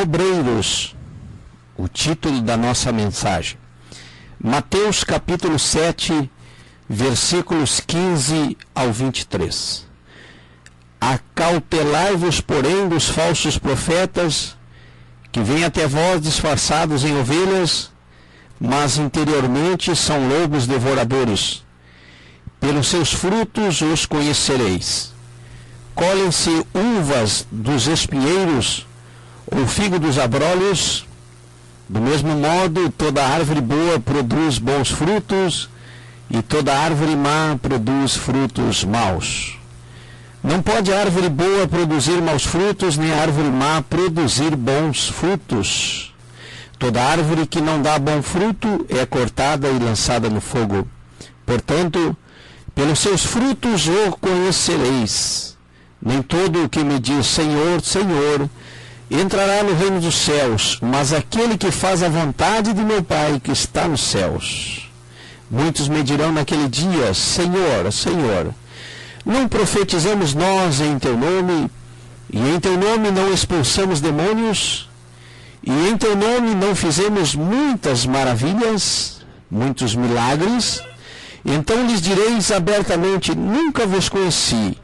obreiros, o título da nossa mensagem. Mateus capítulo 7, versículos 15 ao 23. Acautelai-vos, porém, dos falsos profetas, que vêm até vós disfarçados em ovelhas, mas interiormente são lobos devoradores. Pelos seus frutos os conhecereis. Colhem-se uvas dos espinheiros, ou figo dos abrolhos. Do mesmo modo, toda árvore boa produz bons frutos, e toda árvore má produz frutos maus. Não pode a árvore boa produzir maus frutos, nem a árvore má produzir bons frutos. Toda árvore que não dá bom fruto é cortada e lançada no fogo. Portanto, pelos seus frutos o conhecereis. Nem todo o que me diz Senhor, Senhor, entrará no reino dos céus, mas aquele que faz a vontade de meu Pai que está nos céus. Muitos me dirão naquele dia, Senhor, Senhor, não profetizamos nós em teu nome, e em teu nome não expulsamos demônios, e em teu nome não fizemos muitas maravilhas, muitos milagres? Então lhes direis abertamente, nunca vos conheci.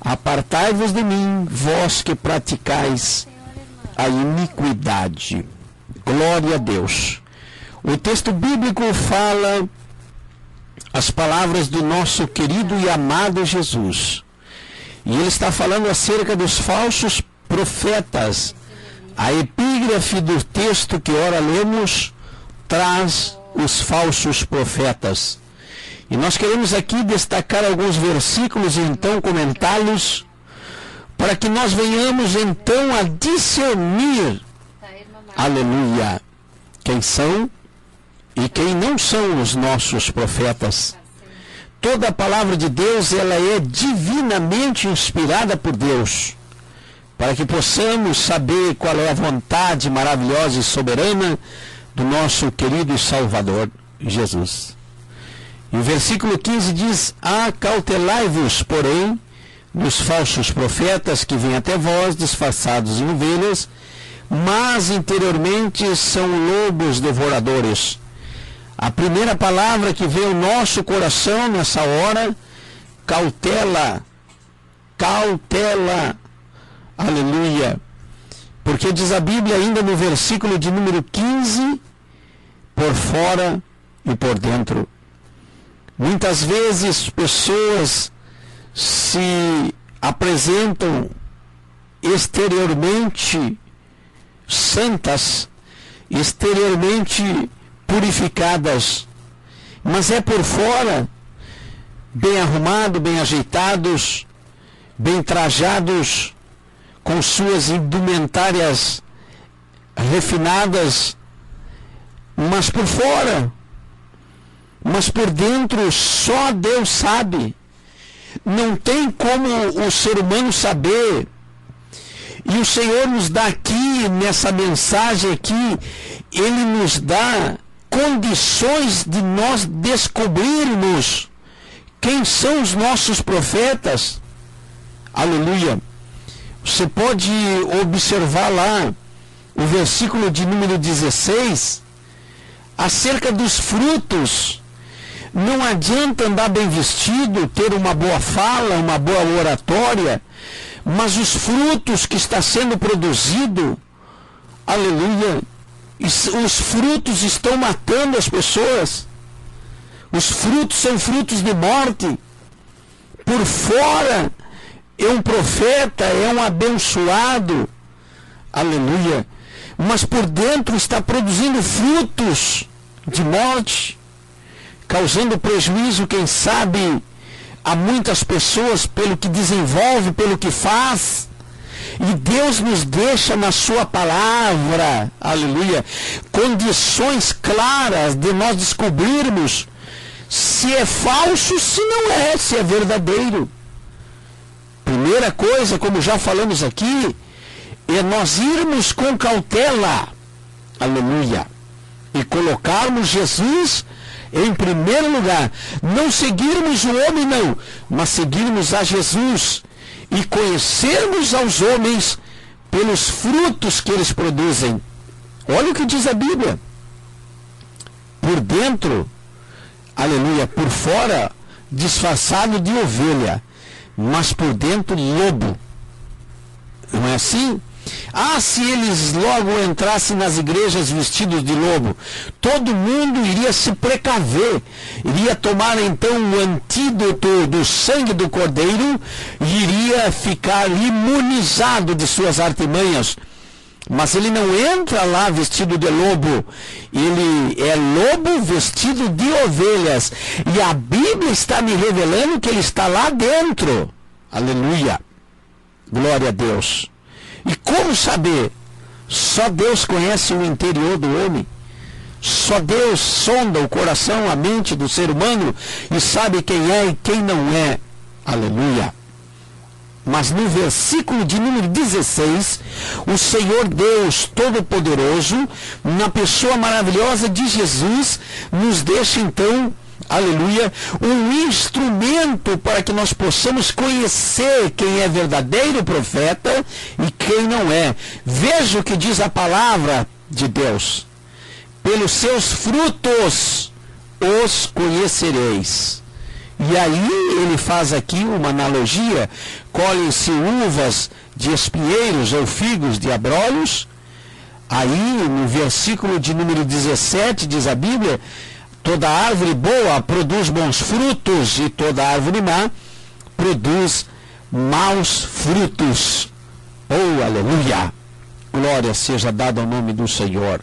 Apartai-vos de mim, vós que praticais a iniquidade. Glória a Deus. O texto bíblico fala as palavras do nosso querido e amado Jesus. E ele está falando acerca dos falsos profetas. A epígrafe do texto que ora lemos traz os falsos profetas. E nós queremos aqui destacar alguns versículos e então comentá-los, para que nós venhamos então a discernir, aleluia, quem são e quem não são os nossos profetas. Toda a palavra de Deus, ela é divinamente inspirada por Deus, para que possamos saber qual é a vontade maravilhosa e soberana do nosso querido e Salvador Jesus. E o versículo 15 diz, acautelai-vos, porém, dos falsos profetas que vêm até vós disfarçados em ovelhas, mas interiormente são lobos devoradores. A primeira palavra que vem ao nosso coração nessa hora, cautela, cautela, aleluia. Porque diz a Bíblia ainda no versículo de número 15, por fora e por dentro. Muitas vezes pessoas se apresentam exteriormente santas, exteriormente purificadas, mas é por fora, bem arrumados, bem ajeitados, bem trajados, com suas indumentárias refinadas, mas por fora. Mas por dentro só Deus sabe. Não tem como o ser humano saber. E o Senhor nos dá aqui, nessa mensagem aqui, Ele nos dá condições de nós descobrirmos quem são os nossos profetas. Aleluia. Você pode observar lá o versículo de número 16, acerca dos frutos. Não adianta andar bem vestido, ter uma boa fala, uma boa oratória, mas os frutos que está sendo produzido, aleluia, os frutos estão matando as pessoas. Os frutos são frutos de morte. Por fora é um profeta, é um abençoado, aleluia, mas por dentro está produzindo frutos de morte, causando prejuízo, quem sabe, a muitas pessoas pelo que desenvolve, pelo que faz. E Deus nos deixa na sua palavra, aleluia, condições claras de nós descobrirmos se é falso, se não é, se é verdadeiro. Primeira coisa, como já falamos aqui, é nós irmos com cautela, aleluia, e colocarmos Jesus em primeiro lugar. Não seguirmos o homem, não, mas seguirmos a Jesus e conhecermos aos homens pelos frutos que eles produzem. Olha o que diz a Bíblia. Por dentro, aleluia, por fora, disfarçado de ovelha, mas por dentro, lobo. Não é assim? Ah, se eles logo entrassem nas igrejas vestidos de lobo, todo mundo iria se precaver, iria tomar então o antídoto do sangue do cordeiro e iria ficar imunizado de suas artimanhas. Mas ele não entra lá vestido de lobo, ele é lobo vestido de ovelhas, e a Bíblia está me revelando que ele está lá dentro. Aleluia, glória a Deus. E como saber? Só Deus conhece o interior do homem. Só Deus sonda o coração, a mente do ser humano e sabe quem é e quem não é. Aleluia. Mas no versículo de número 16, o Senhor Deus Todo-Poderoso, na pessoa maravilhosa de Jesus, nos deixa então, aleluia, um instrumento para que nós possamos conhecer quem é verdadeiro profeta e quem não é. Veja o que diz a palavra de Deus. Pelos seus frutos os conhecereis. E aí ele faz aqui uma analogia: colhem-se uvas de espinheiros ou figos de abrolhos. Aí no versículo de número 17 diz a Bíblia: toda árvore boa produz bons frutos e toda árvore má produz maus frutos. Oh, aleluia! Glória seja dada ao nome do Senhor.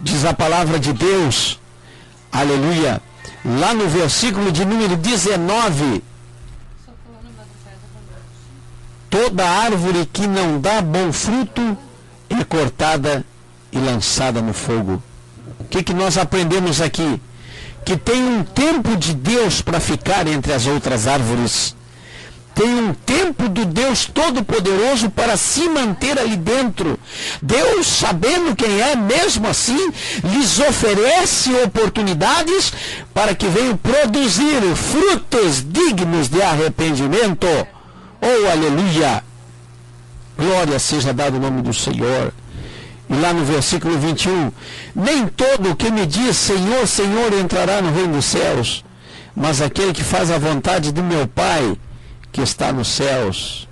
Diz a palavra de Deus, aleluia, lá no versículo de número 19, toda árvore que não dá bom fruto é cortada e lançada no fogo. O que nós aprendemos aqui? Que tem um tempo de Deus para ficar entre as outras árvores. Tem um tempo do Deus Todo-Poderoso para se manter ali dentro. Deus, sabendo quem é, mesmo assim, lhes oferece oportunidades para que venham produzir frutos dignos de arrependimento. Oh, aleluia! Glória seja dado o nome do Senhor. E lá no versículo 21, nem todo o que me diz Senhor, Senhor entrará no reino dos céus, mas aquele que faz a vontade do meu Pai que está nos céus.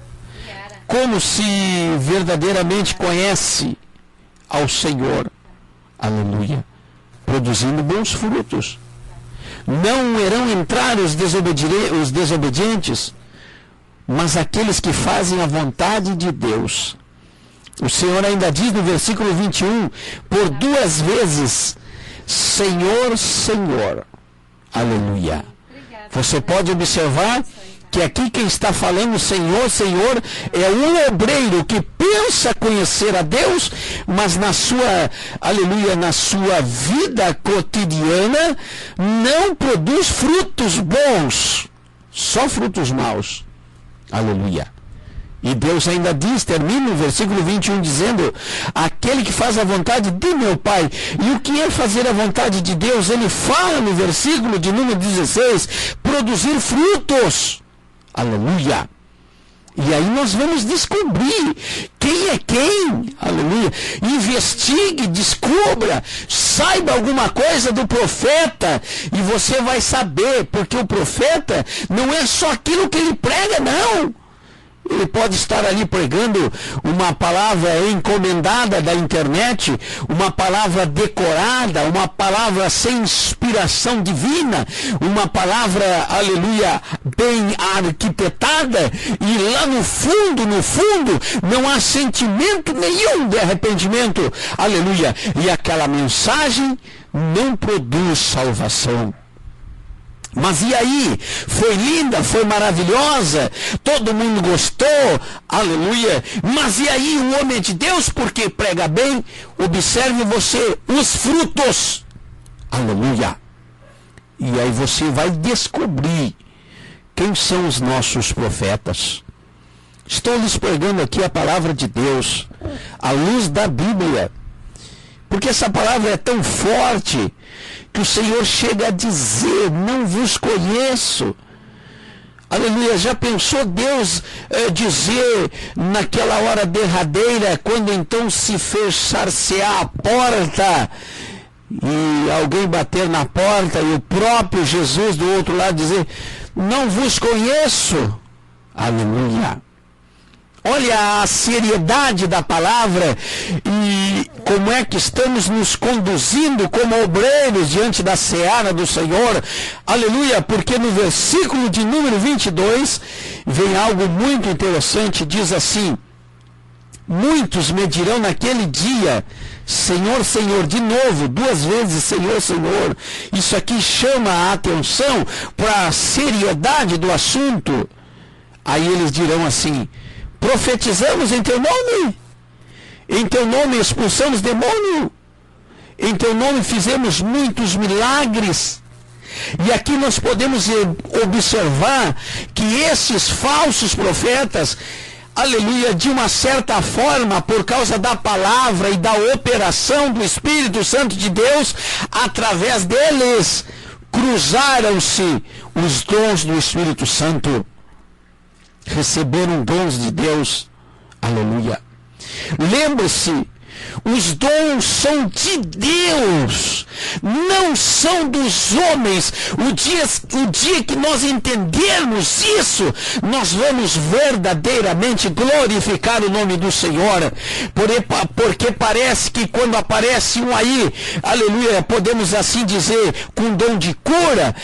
Como se verdadeiramente conhece ao Senhor, aleluia, produzindo bons frutos. Não irão entrar os desobedientes, mas aqueles que fazem a vontade de Deus. O Senhor ainda diz no versículo 21, por 2 vezes, Senhor, Senhor. Aleluia. Você pode observar que aqui quem está falando Senhor, Senhor, é um obreiro que pensa conhecer a Deus, mas na sua, aleluia, na sua vida cotidiana, não produz frutos bons, só frutos maus. Aleluia. E Deus ainda diz, termina o versículo 21 dizendo, aquele que faz a vontade de meu Pai. E o que é fazer a vontade de Deus? Ele fala no versículo de número 16, produzir frutos. Aleluia. E aí nós vamos descobrir quem é quem. Aleluia. Investigue, descubra, saiba alguma coisa do profeta e você vai saber, porque o profeta não é só aquilo que ele prega, não. Ele pode estar ali pregando uma palavra encomendada da internet, uma palavra decorada, uma palavra sem inspiração divina, uma palavra, aleluia, bem arquitetada, e lá no fundo, não há sentimento nenhum de arrependimento, aleluia, e aquela mensagem não produz salvação. Mas e aí? Foi linda, foi maravilhosa, todo mundo gostou, aleluia. Mas e aí o homem de Deus, porque prega bem, observe você os frutos, aleluia. E aí você vai descobrir quem são os nossos profetas. Estou lhes pregando aqui a palavra de Deus, à luz da Bíblia, porque essa palavra é tão forte que o Senhor chega a dizer, não vos conheço. Aleluia, já pensou Deus dizer naquela hora derradeira, quando então se fechar-se-á a porta, e alguém bater na porta, e o próprio Jesus do outro lado dizer, não vos conheço. Aleluia. Olha a seriedade da palavra e como é que estamos nos conduzindo como obreiros diante da seara do Senhor. Aleluia, porque no versículo de número 22 vem algo muito interessante, diz assim, muitos me dirão naquele dia, Senhor, Senhor, de novo, 2 vezes, Senhor, Senhor. Isso aqui chama a atenção para a seriedade do assunto. Aí eles dirão assim, profetizamos em teu nome, em teu nome expulsamos demônio, em teu nome fizemos muitos milagres. E aqui nós podemos observar que esses falsos profetas, aleluia, de uma certa forma, por causa da palavra e da operação do Espírito Santo de Deus, através deles, cruzaram-se os dons do Espírito Santo. Receberam dons de Deus. Aleluia. Lembre-se, os dons são de Deus, não são dos homens. O dia que nós entendermos isso, nós vamos verdadeiramente glorificar o nome do Senhor. Porque parece que quando aparece um aí, aleluia, podemos assim dizer, com dom de cura,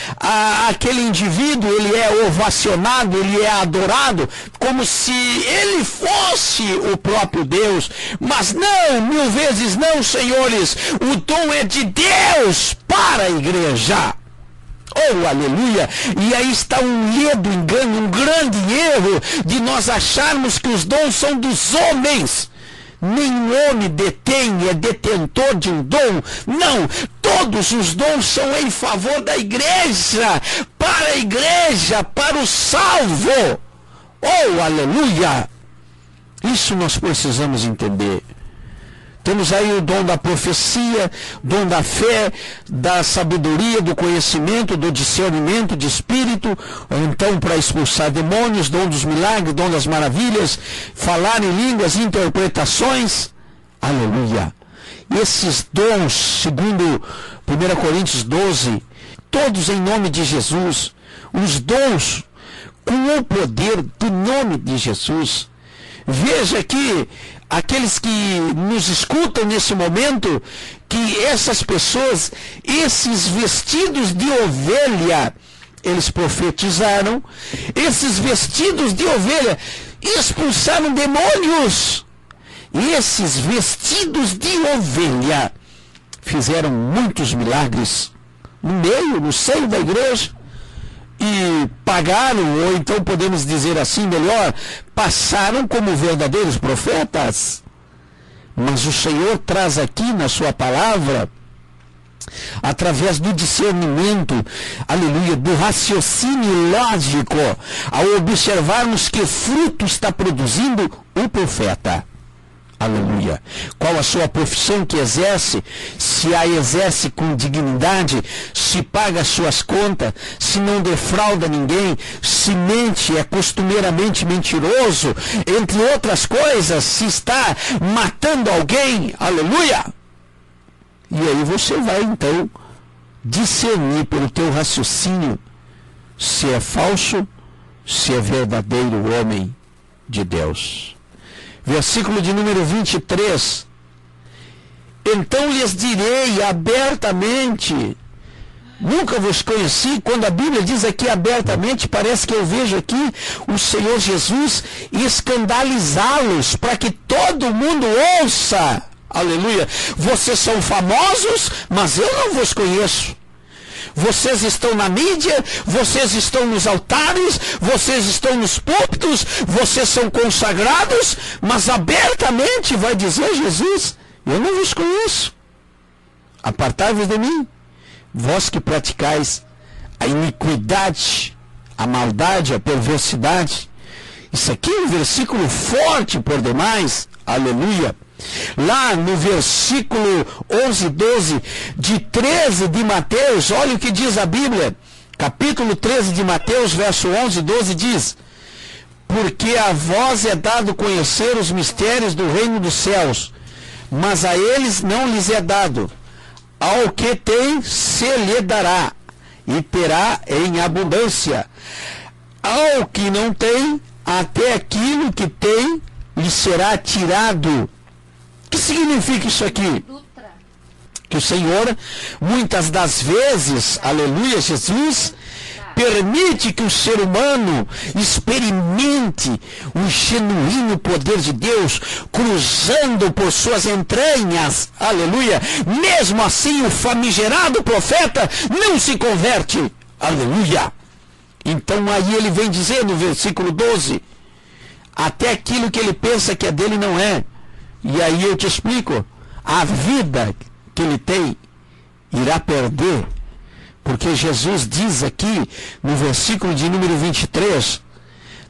aquele indivíduo, ele é ovacionado, ele é adorado, como se ele fosse o próprio Deus. Mas não, 1000 vezes não, senhores, o dom é de Deus para a igreja. Oh, aleluia! E aí está um engano, um grande erro de nós acharmos que os dons são dos homens. Nenhum homem é detentor de um dom. Não, todos os dons são em favor da igreja, para o salvo. Oh, aleluia! Isso nós precisamos entender. Temos aí o dom da profecia, dom da fé, da sabedoria, do conhecimento, do discernimento de espírito, ou então para expulsar demônios, dom dos milagres, dom das maravilhas, falar em línguas, interpretações. Aleluia! Esses dons, segundo 1 Coríntios 12, todos em nome de Jesus, os dons com o poder do nome de Jesus. Veja que aqueles que nos escutam nesse momento, que essas pessoas, esses vestidos de ovelha, eles profetizaram, esses vestidos de ovelha expulsaram demônios. E esses vestidos de ovelha fizeram muitos milagres no seio da igreja. E pagaram, ou então podemos dizer assim melhor, passaram como verdadeiros profetas. Mas o Senhor traz aqui na sua palavra, através do discernimento, aleluia, do raciocínio lógico, ao observarmos que fruto está produzindo o profeta. Aleluia. Qual a sua profissão que exerce? Se a exerce com dignidade, se paga as suas contas, se não defrauda ninguém, se mente, é costumeiramente mentiroso, entre outras coisas, se está matando alguém. Aleluia. E aí você vai então discernir pelo teu raciocínio se é falso, se é verdadeiro homem de Deus. Versículo de número 23. Então lhes direi abertamente, nunca vos conheci. Quando a Bíblia diz aqui abertamente, parece que eu vejo aqui o Senhor Jesus escandalizá-los, para que todo mundo ouça. Aleluia. Vocês são famosos, mas eu não vos conheço. Vocês estão na mídia, vocês estão nos altares, vocês estão nos púlpitos, vocês são consagrados, mas abertamente vai dizer Jesus, eu não vos conheço. Apartai-vos de mim, vós que praticais a iniquidade, a maldade, a perversidade. Isso aqui é um versículo forte por demais, aleluia. Lá no versículo 11, 12, de 13 de Mateus, olha o que diz a Bíblia. Capítulo 13 de Mateus, verso 11 e 12 diz: porque a vós é dado conhecer os mistérios do reino dos céus, mas a eles não lhes é dado. Ao que tem, se lhe dará, e terá em abundância. Ao que não tem, até aquilo que tem lhe será tirado. O que significa isso aqui? Que o Senhor, muitas das vezes, aleluia, Jesus, permite que o ser humano experimente o genuíno poder de Deus, cruzando por suas entranhas, aleluia. Mesmo assim, o famigerado profeta não se converte, aleluia. Então aí ele vem dizer no versículo 12, até aquilo que ele pensa que é dele não é. E aí eu te explico, a vida que ele tem irá perder, porque Jesus diz aqui no versículo de número 23,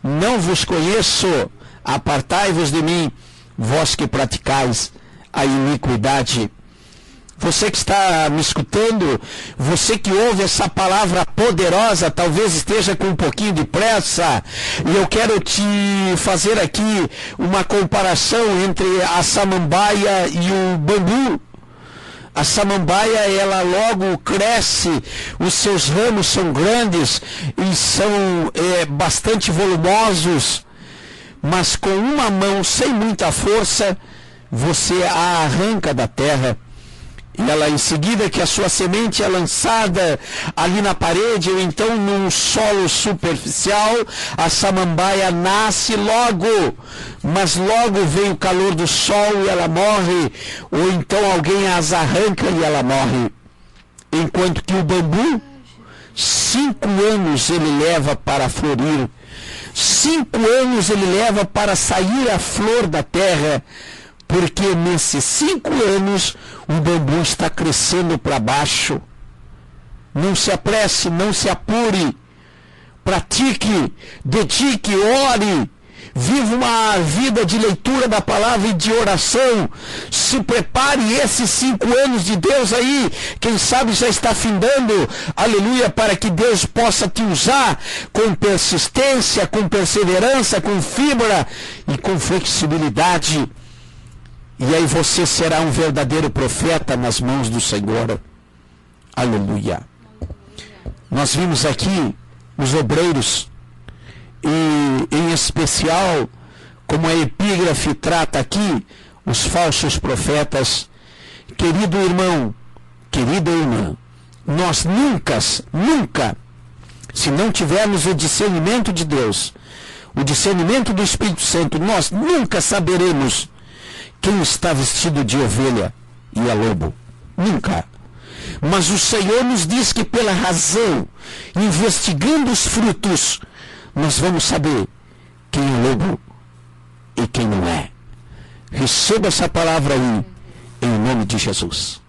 não vos conheço, apartai-vos de mim, vós que praticais a iniquidade. Você que está me escutando, você que ouve essa palavra poderosa, talvez esteja com um pouquinho de pressa, e eu quero te fazer aqui uma comparação entre a samambaia e o bambu. A samambaia, ela logo cresce, os seus ramos são grandes e são bastante volumosos, mas com uma mão, sem muita força, você a arranca da terra. E ela, em seguida que a sua semente é lançada ali na parede ou então num solo superficial, a samambaia nasce logo, mas logo vem o calor do sol e ela morre, ou então alguém as arranca e ela morre. Enquanto que o bambu, 5 anos ele leva para florir, 5 anos ele leva para sair a flor da terra, porque nesses 5 anos o bambu está crescendo para baixo. Não se apresse, não se apure, pratique, dedique, ore, viva uma vida de leitura da palavra e de oração. Se prepare esses 5 anos de Deus aí, quem sabe já está findando, aleluia, para que Deus possa te usar com persistência, com perseverança, com fibra e com flexibilidade. E aí você será um verdadeiro profeta nas mãos do Senhor. Aleluia. Nós vimos aqui os obreiros, e em especial, como a epígrafe trata aqui, os falsos profetas. Querido irmão, querida irmã, nós nunca, se não tivermos o discernimento de Deus, o discernimento do Espírito Santo, nós nunca saberemos quem está vestido de ovelha e é lobo. Nunca. Mas o Senhor nos diz que pela razão, investigando os frutos, nós vamos saber quem é lobo e quem não é. Receba essa palavra aí, em nome de Jesus.